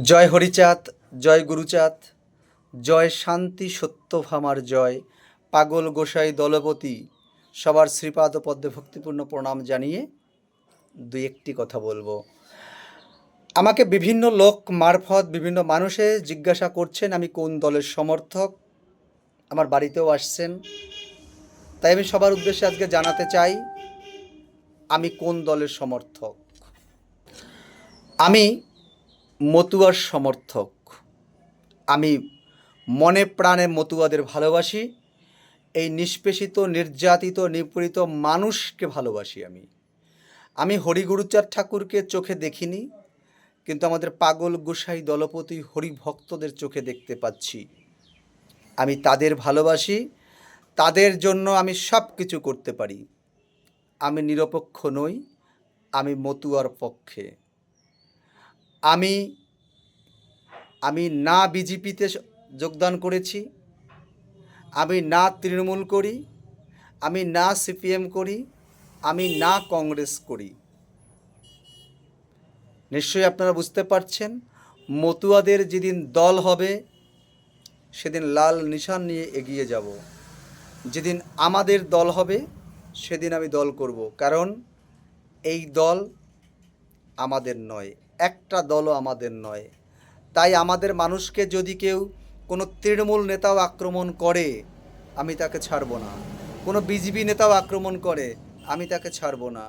জয় হরিচাঁদ, জয় গুরুচাঁদ, জয় শান্তি সত্যভামার জয়, পাগল গোসাই দলপতি সবার শ্রীপাদ পদ্মে ভক্তিপূর্ণ প্রণাম জানিয়ে দুই একটি কথা বলবো। আমাকে বিভিন্ন লোক মারফত বিভিন্ন মানুষে জিজ্ঞাসা করছেন আমি কোন দলের সমর্থক, আমার বাড়িতেও আসছেন। তাই আমি সবার উদ্দেশ্যে আজকে জানাতে চাই আমি কোন দলের সমর্থক। আমি মতুয়ার সমর্থক। আমি মনে প্রাণে মতুয়াদের ভালোবাসি। এই নিষ্পেষিত, নির্যাতিত, নিপীড়িত মানুষকে ভালোবাসি। আমি হরিগুরুচাঁদ ঠাকুরকে চোখে দেখিনি, কিন্তু আমাদের পাগল গোসাই দলপতি হরিভক্তদের চোখে দেখতে পাচ্ছি। আমি তাদের ভালোবাসি, তাদের জন্য আমি সব কিছু করতে পারি। আমি নিরপেক্ষ নই, আমি মতুয়ার পক্ষে। আমি আমি না বিজেপিতে যোগদান করেছি, আমি না তৃণমূল করি, আমি না সিপিএম করি, আমি না কংগ্রেস করি। নিশ্চয়ই আপনারা বুঝতে পারছেন, মতুয়াদের যেদিন দল হবে সেদিন লাল নিশান নিয়ে এগিয়ে যাব। যেদিন আমাদের দল হবে সেদিন আমি দল করব, কারণ এই দল আমাদের নয়, একটা দলও আমাদের নয়। তাই আমাদের মানুষকে যদি কেউ কোনো তৃণমূল নেতাও আক্রমণ করে আমি তাকে ছাড়ব না, কোনো বিজেপি নেতাও আক্রমণ করে আমি তাকে ছাড়ব না।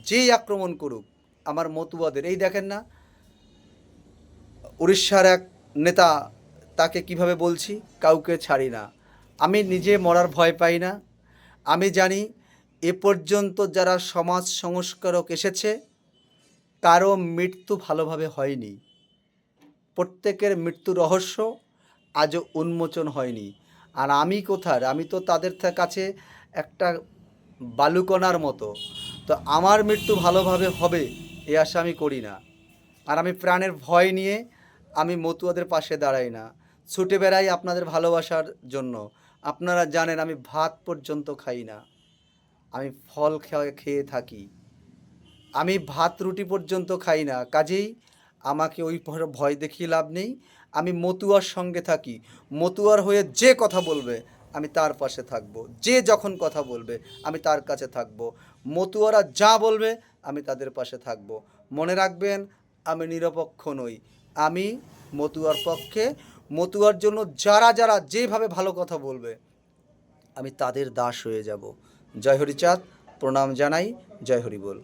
যেই আক্রমণ করুক আমার মতুয়াদের, এই দেখেন না উড়িষ্যার এক নেতা, তাকে কিভাবে বলছি, কাউকে ছাড়ি না। আমি নিজে মরার ভয় পাই না। আমি জানি এ পর্যন্ত যারা সমাজ সংস্কারক এসেছে কারো মৃত্যু ভালোভাবে হয়নি। প্রত্যেকের মৃত্যু রহস্য আজও উন্মোচন হয়নি। আর আমি কোথার, আমি তো তাদের কাছে একটা বালুকণার মতো। তো আমার মৃত্যু ভালোভাবে হবে এ আশা আমি করি না। আর আমি প্রাণের ভয় নিয়ে আমি মতুয়াদের পাশে দাঁড়াই না, ছুটে বেড়াই আপনাদের ভালোবাসার জন্য। আপনারা জানেন আমি ভাত পর্যন্ত খাই না, আমি ফল খেয়ে থাকি। আমি ভাত রুটি পর্যন্ত খাই না, কাজেই আমাকে ওই ভয় দেখিয়ে লাভ নেই। আমি মতুয়ার সঙ্গে থাকি। মতুয়ার হয়ে যে কথা বলবে আমি তার পাশে থাকব, যে যখন কথা বলবে আমি তার কাছে থাকব। মতুয়ারা যা বলবে আমি তাদের পাশে থাকব। মনে রাখবেন আমি নিরপেক্ষ নই, আমি মতুয়ার পক্ষে। মতুয়ার জন্য যারা যারা যেভাবে ভালো কথা বলবে আমি তাদের দাস হয়ে যাব। জয় হরিচাঁদ, প্রণাম জানাই। জয় হরি বল।